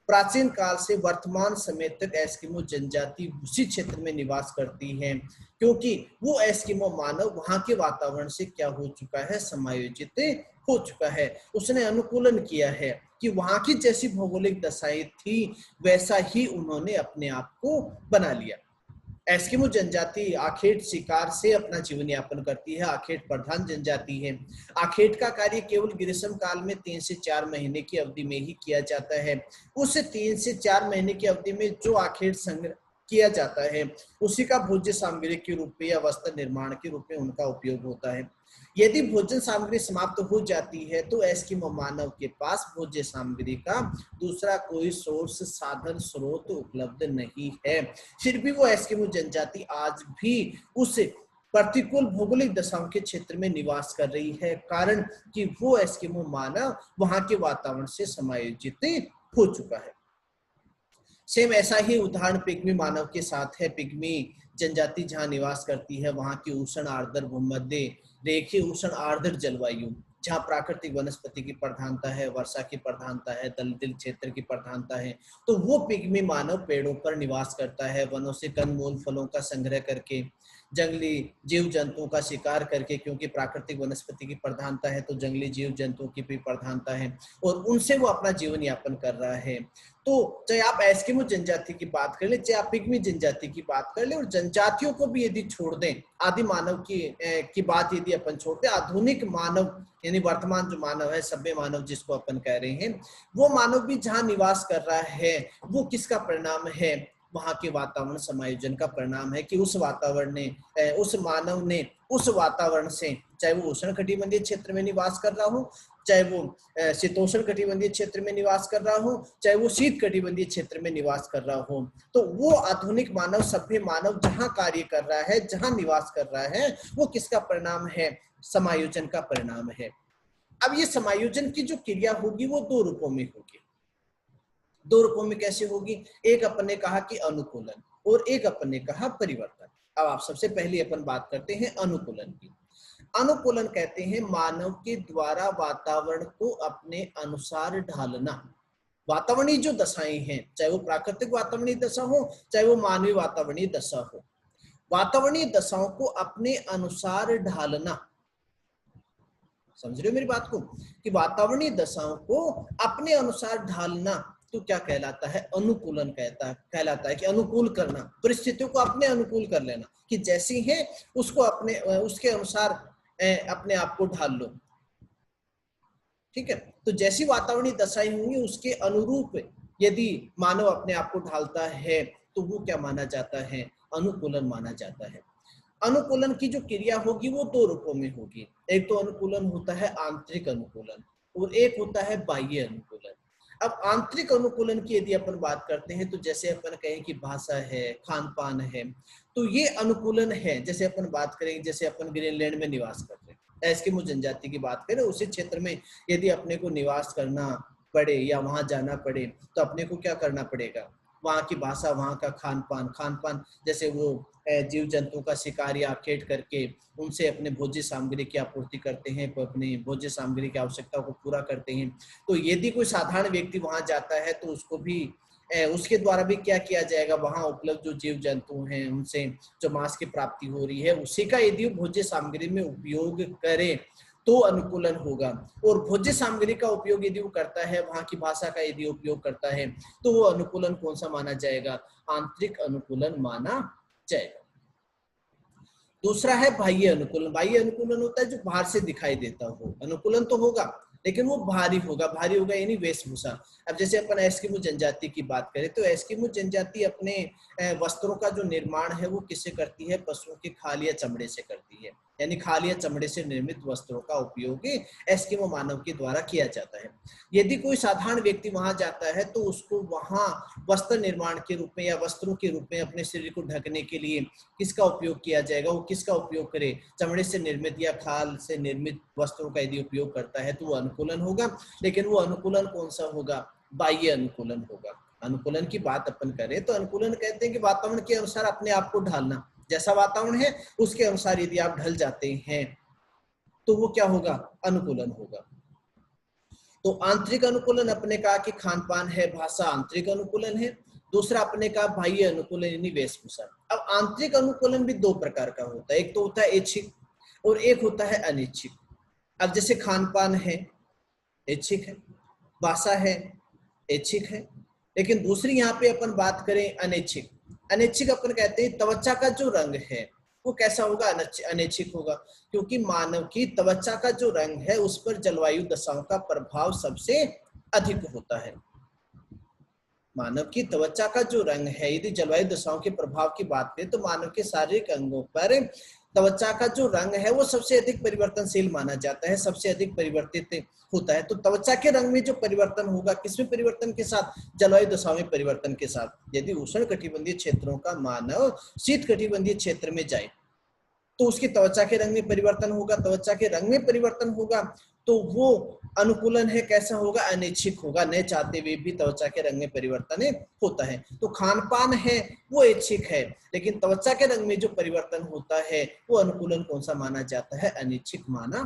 प्राचीन काल से वर्तमान समय तक एस्किमो जनजाति उसी क्षेत्र में निवास करती है, क्योंकि वो एस्किमो मानव वहां के वातावरण से क्या हो चुका है, समायोजित हो चुका है। उसने अनुकूलन किया है कि वहां की जैसी भौगोलिक दशाएं थी वैसा ही उन्होंने अपने आप को बना लिया। एस्किमो जनजाति आखेट शिकार से अपना जीवन यापन करती है, आखेट प्रधान जनजाति है। आखेट का कार्य केवल ग्रीष्म काल में 3 से 4 महीने की अवधि में ही किया जाता है। उस 3 से 4 महीने की अवधि में जो आखेट संग्रह किया जाता है उसी का भोज्य सामग्री के रूप में या वस्त्र निर्माण के रूप में उनका उपयोग होता है। यदि भोजन सामग्री समाप्त हो जाती है तो एस्किमो मानव के पास भोज्य सामग्री का दूसरा कोई सोर्स साधन स्रोत उपलब्ध नहीं है। फिर भी वो एस्किमो जनजाति आज भी उस प्रतिकूल भौगोलिक दशाओं के क्षेत्र में निवास कर रही है, कारण कि वो एस्किमो मानव वहां के वातावरण से समायोजित हो चुका है। सेम ऐसा ही उदाहरण पिग्मी मानव के साथ है। पिग्मी जनजाति जहां निवास करती है वहां की उष्ण आर्द्र भूमध्य रेखीय उष्ण आर्द्र जलवायु, जहां प्राकृतिक वनस्पति की प्रधानता है, वर्षा की प्रधानता है, दलदल क्षेत्र की प्रधानता है, तो वो पिग्मी मानव पेड़ों पर निवास करता है, वनों से कंदमूल फलों का संग्रह करके, जंगली जीव जंतुओं का शिकार करके, क्योंकि प्राकृतिक वनस्पति की प्रधानता है तो जंगली जीव जंतुओं की भी प्रधानता है और उनसे वो अपना जीवन यापन कर रहा है। तो चाहे आप एस्किमो जनजाति की बात कर ले, चाहे आप पिग्मी जनजाति की बात कर ले, और जनजातियों को भी यदि छोड़ दें, आदि मानव की बात यदि अपन छोड़ दें, आधुनिक मानव यानी वर्तमान जो मानव है, सभ्य मानव जिसको अपन कह रहे हैं, वो मानव भी जहां निवास कर रहा है वो किसका परिणाम है, वहां के वातावरण समायोजन का परिणाम है कि उस वातावरण ने उस मानव ने उस वातावरण से, चाहे वो उष्ण कटिबंधीय क्षेत्र में निवास कर रहा हो, चाहे वो शीतोष्ण कटिबंधीय क्षेत्र में निवास कर रहा हो, चाहे वो शीत कटिबंधीय क्षेत्र में निवास कर रहा हो, तो वो आधुनिक मानव, सभ्य मानव जहां कार्य कर रहा है, जहां निवास कर रहा है, वो किसका परिणाम है, समायोजन का परिणाम है। अब ये समायोजन की जो क्रिया होगी वो दो रूपों में होगी। दो रूपों में कैसे होगी? एक अपन ने कहा कि अनुकूलन और एक अपन ने कहा परिवर्तन। अब आप सबसे पहले अपन बात करते हैं अनुकूलन की। अनुकूलन कहते हैं मानव के द्वारा वातावरण को अपने अनुसार ढालना। वातावरणीय जो दशाएं हैं, चाहे वो प्राकृतिक वातावरणीय दशा हो, चाहे वो मानवीय वातावरणीय दशा हो, वातावरणीय दशाओं को अपने अनुसार ढालना। समझ रहे हो मेरी बात को? कि वातावरणीय दशाओं को अपने अनुसार ढालना तो क्या कहलाता है? अनुकूलन कहलाता है कि अनुकूल करना, परिस्थितियों को अपने अनुकूल कर लेना, कि जैसी है उसको अपने उसके अनुसार अपने आप को ढाल लो। ठीक है, तो जैसी वातावरणीय दशाएं होंगी उसके अनुरूप यदि मानव अपने आप को ढालता है तो वो क्या माना जाता है? अनुकूलन माना जाता है। अनुकूलन की जो क्रिया होगी वो दो रूपों में होगी। एक तो अनुकूलन होता है आंतरिक अनुकूलन और एक होता है बाह्य अनुकूलन। अब आंतरिक अनुकूलन की यदि अपन बात करते हैं तो जैसे अपन कहें कि भाषा है, खान पान है, तो ये अनुकूलन है। जैसे अपन बात करें, जैसे अपन ग्रीनलैंड में निवास करते हैं, एस्किमो जनजाति की बात करें, उसी क्षेत्र में यदि अपने को निवास करना पड़े या वहां जाना पड़े तो अपने को क्या करना पड़ेगा? वहाँ की भाषा, वहाँ का खान पान, जैसे वो जीव जंतु का शिकार या खेत करके उनसे अपने भोज्य सामग्री की आपूर्ति करते हैं, अपनी भोज्य सामग्री की आवश्यकता को पूरा करते हैं। तो यदि कोई साधारण व्यक्ति वहां जाता है तो उसको भी उसके द्वारा भी क्या किया जाएगा? वहां उपलब्ध जो जीव जंतु हैं उनसे जो मांस की प्राप्ति हो रही है उसी का यदि भोज्य सामग्री में उपयोग करे तो अनुकूलन होगा। और भोज्य सामग्री का उपयोग यदि वो करता है, वहां की भाषा का यदि उपयोग करता है, तो वो अनुकूलन कौन सा माना जाएगा? आंतरिक अनुकूलन माना जाएगा। दूसरा है बाह्य अनुकूलन। बाह्य अनुकूलन होता है जो बाहर से दिखाई देता हो। अनुकूलन तो होगा लेकिन वो भारी होगा यानी वेशभूषा। अब जैसे अपन एस्किमो जनजाति की बात करें तो एस्किमो जनजाति अपने वस्त्रों का जो निर्माण है वो किससे करती है? पशुओं के खाल या चमड़े से करती है, यानी खाल या चमड़े से निर्मित वस्त्रों का उपयोग एस्किमो मानव के द्वारा किया जाता है। यदि कोई साधारण व्यक्ति वहां जाता है तो उसको वहां वस्त्र निर्माण के रूप में या वस्त्रों के रूप में अपने शरीर को ढकने के लिए किसका उपयोग किया जाएगा? वो किसका उपयोग करे? चमड़े से निर्मित या खाल से निर्मित वस्त्रों का यदि उपयोग करता है तो वो अनुकूलन होगा। लेकिन वो अनुकूलन कौन सा होगा? बाह्य अनुकूलन होगा। अनुकूलन की बात अपन करें तो अनुकूलन कहते हैं कि वातावरण के अनुसार अपने आप को ढालना। जैसा वातावरण है उसके अनुसार यदि आप ढल जाते हैं तो वो क्या होगा? अनुकूलन होगा। तो आंतरिक अनुकूलन अपने कहा कि खान पान है, भाषा आंतरिक अनुकूलन है। दूसरा अपने कहा बाह्य अनुकूलन यानी वेशभूषा। अब आंतरिक अनुकूलन भी दो प्रकार का होता है, एक तो होता है ऐच्छिक और एक होता है अनैच्छिक। अब जैसे खान पान है ऐच्छिक है, भाषा है ऐच्छिक है, लेकिन दूसरी यहाँ पे अपन बात करें अनैच्छिक। अनैच्छिक अपन कहते हैं त्वचा का जो रंग है वो कैसा होगा, अनैच्छिक होगा, क्योंकि मानव की त्वचा का जो रंग है उस पर जलवायु दशाओं का प्रभाव सबसे अधिक होता है। मानव की त्वचा का जो रंग है, यदि जलवायु दशाओं के प्रभाव की बात करें तो मानव के शारीरिक अंगों पर त्वचा का जो रंग है वो सबसे अधिक परिवर्तनशील माना जाता है, सबसे अधिक परिवर्तित होता है। तो त्वचा के रंग में जो परिवर्तन होगा, किसमें परिवर्तन के साथ, जलवायु दशाओं में परिवर्तन के साथ। यदि उष्ण कटिबंधीय क्षेत्रों का मानव शीत कटिबंधीय क्षेत्र में जाए तो उसकी त्वचा के रंग में परिवर्तन होगा, त्वचा के रंग में परिवर्तन होगा तो वो अनुकूलन है कैसा होगा, अनैच्छिक होगा, न चाहते हुए भी त्वचा के रंग में परिवर्तन होता है। तो खान पान है वो ऐच्छिक है, लेकिन त्वचा के रंग में जो परिवर्तन होता है वो अनुकूलन कौन सा माना जाता है, अनैच्छिक माना